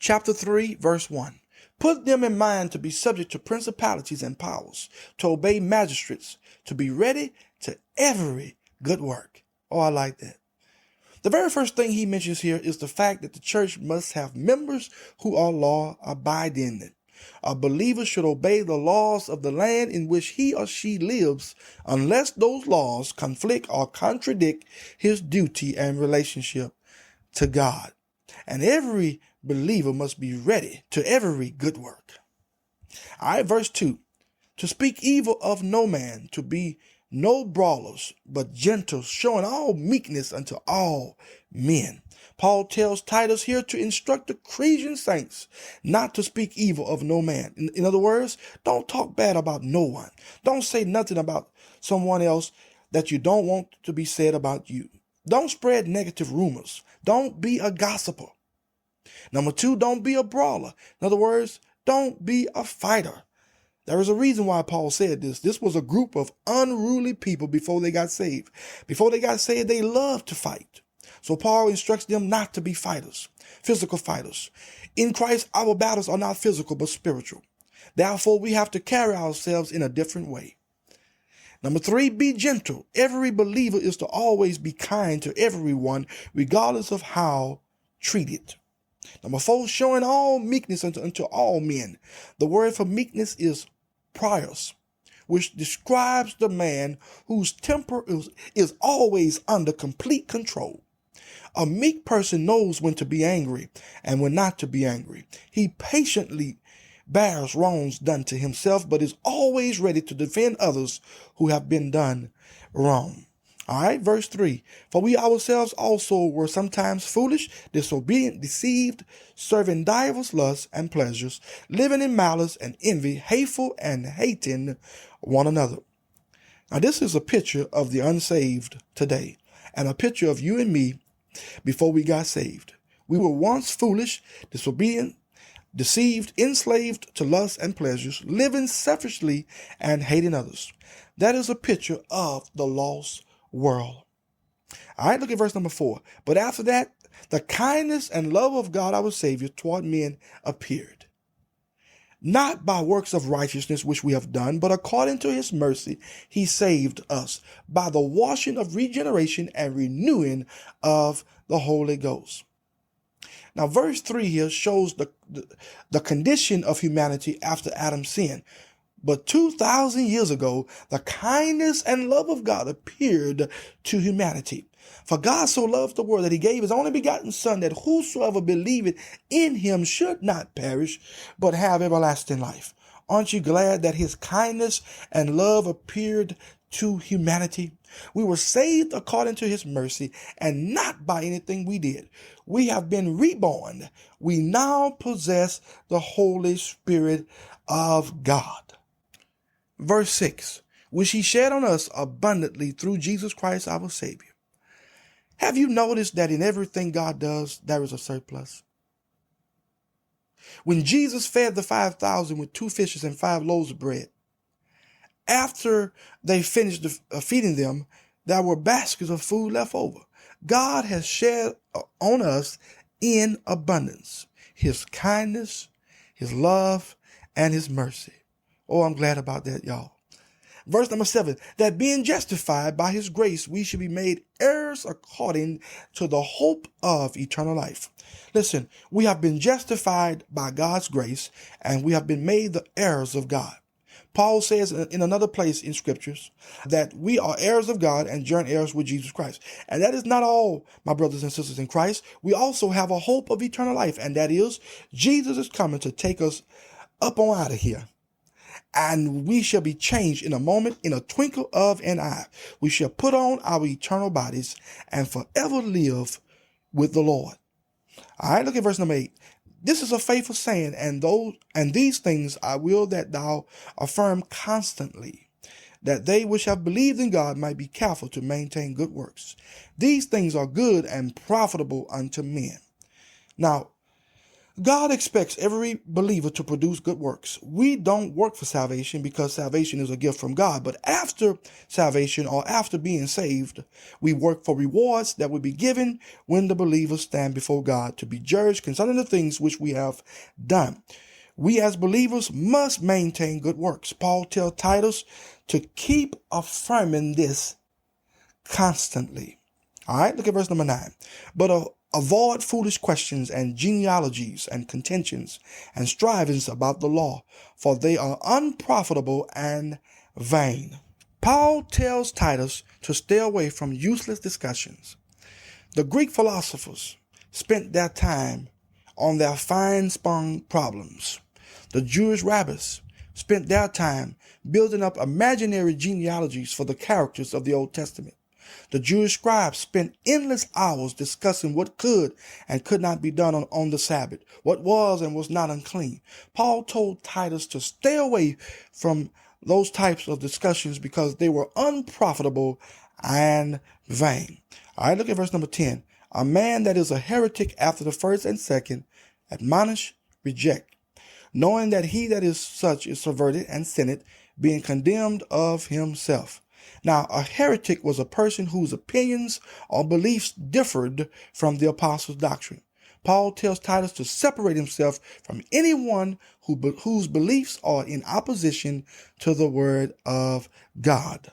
chapter 3, verse 1. Put them in mind to be subject to principalities and powers, to obey magistrates, to be ready to every good work. Oh, I like that. The very first thing he mentions here is the fact that the church must have members who are law-abiding. A believer should obey the laws of the land in which he or she lives unless those laws conflict or contradict his duty and relationship to God. And every believer must be ready to every good work. All right, verse 2. To speak evil of no man, to be no brawlers, but gentle, showing all meekness unto all men. Paul tells Titus here to instruct the Cretan saints not to speak evil of no man. In other words, don't talk bad about no one. Don't say nothing about someone else that you don't want to be said about you. Don't spread negative rumors. Don't be a gossiper. Number 2, don't be a brawler. In other words, don't be a fighter. There is a reason why Paul said this. This was a group of unruly people before they got saved. Before they got saved, they loved to fight. So Paul instructs them not to be fighters, physical fighters. In Christ, our battles are not physical, but spiritual. Therefore, we have to carry ourselves in a different way. Number 3, be gentle. Every believer is to always be kind to everyone, regardless of how treated. Number 4, showing all meekness unto all men. The word for meekness is prius, which describes the man whose temper is always under complete control. A meek person knows when to be angry and when not to be angry. He patiently bears wrongs done to himself, but is always ready to defend others who have been done wrong. All right, verse 3. For we ourselves also were sometimes foolish, disobedient, deceived, serving divers lusts and pleasures, living in malice and envy, hateful and hating one another. Now, this is a picture of the unsaved today, and a picture of you and me before we got saved. We were once foolish, disobedient, deceived, enslaved to lust and pleasures, living selfishly and hating others. That is a picture of the lost world. All right, look at verse number 4. But after that, the kindness and love of God our Savior toward men appeared, not by works of righteousness which we have done, but according to his mercy he saved us by the washing of regeneration and renewing of the Holy Ghost. Now, verse 3 here shows the condition of humanity after Adam's sin. But 2,000 years ago, the kindness and love of God appeared to humanity. For God so loved the world that he gave his only begotten Son, that whosoever believeth in him should not perish, but have everlasting life. Aren't you glad that his kindness and love appeared to humanity? We were saved according to his mercy and not by anything we did. We have been reborn. We now possess the Holy Spirit of God. Verse 6, which he shed on us abundantly through Jesus Christ our Savior. Have you noticed that in everything God does, there is a surplus? When Jesus fed the 5,000 with 2 fishes and 5 loaves of bread, after they finished feeding them, there were baskets of food left over. God has shed on us in abundance his kindness, his love, and his mercy. Oh, I'm glad about that, y'all. Verse number 7, that being justified by his grace, we should be made heirs according to the hope of eternal life. Listen, we have been justified by God's grace, and we have been made the heirs of God. Paul says in another place in scriptures that we are heirs of God and joint heirs with Jesus Christ. And that is not all, my brothers and sisters in Christ. We also have a hope of eternal life, and that is Jesus is coming to take us up on out of here. And we shall be changed in a moment, in a twinkle of an eye. We shall put on our eternal bodies and forever live with the Lord. All right, look at verse number 8. This is a faithful saying, and these things I will that thou affirm constantly, that they which have believed in God might be careful to maintain good works. These things are good and profitable unto men. Now, God expects every believer to produce good works. We don't work for salvation because salvation is a gift from God. But after salvation, or after being saved, we work for rewards that will be given when the believers stand before God to be judged concerning the things which we have done. We as believers must maintain good works. Paul tells Titus to keep affirming this constantly. All right, look at verse number 9. But avoid foolish questions and genealogies and contentions and strivings about the law, for they are unprofitable and vain. Paul tells Titus to stay away from useless discussions. The Greek philosophers spent their time on their fine-spun problems. The Jewish rabbis spent their time building up imaginary genealogies for the characters of the Old Testament. The Jewish scribes spent endless hours discussing what could and could not be done on the Sabbath, what was and was not unclean. Paul told Titus to stay away from those types of discussions because they were unprofitable and vain. All right, look at verse number 10. A man that is a heretic after the first and second, admonish, reject, knowing that he that is such is perverted and sinned, being condemned of himself. Now, a heretic was a person whose opinions or beliefs differed from the apostles' doctrine. Paul tells Titus to separate himself from anyone whose beliefs are in opposition to the word of God.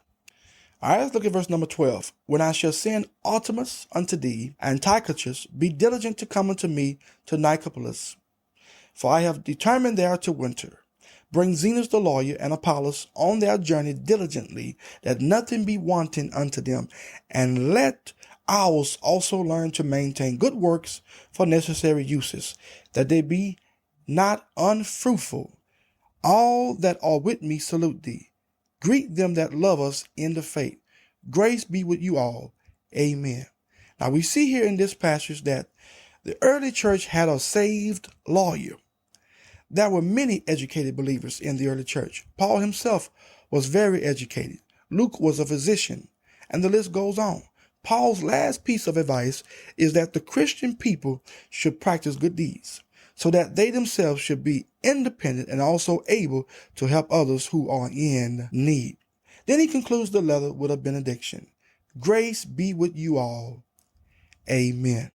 All right, let's look at verse number 12. When I shall send Artemas unto thee, and Tychicus, be diligent to come unto me to Nicopolis, for I have determined there to winter. Bring Zenas the lawyer and Apollos on their journey diligently, that nothing be wanting unto them, and let ours also learn to maintain good works for necessary uses, that they be not unfruitful. All that are with me salute thee. Greet them that love us in the faith. Grace be with you all. Amen. Now we see here in this passage that the early church had a saved lawyer. There were many educated believers in the early church. Paul himself was very educated. Luke was a physician, and the list goes on. Paul's last piece of advice is that the Christian people should practice good deeds, so that they themselves should be independent and also able to help others who are in need. Then he concludes the letter with a benediction. Grace be with you all. Amen.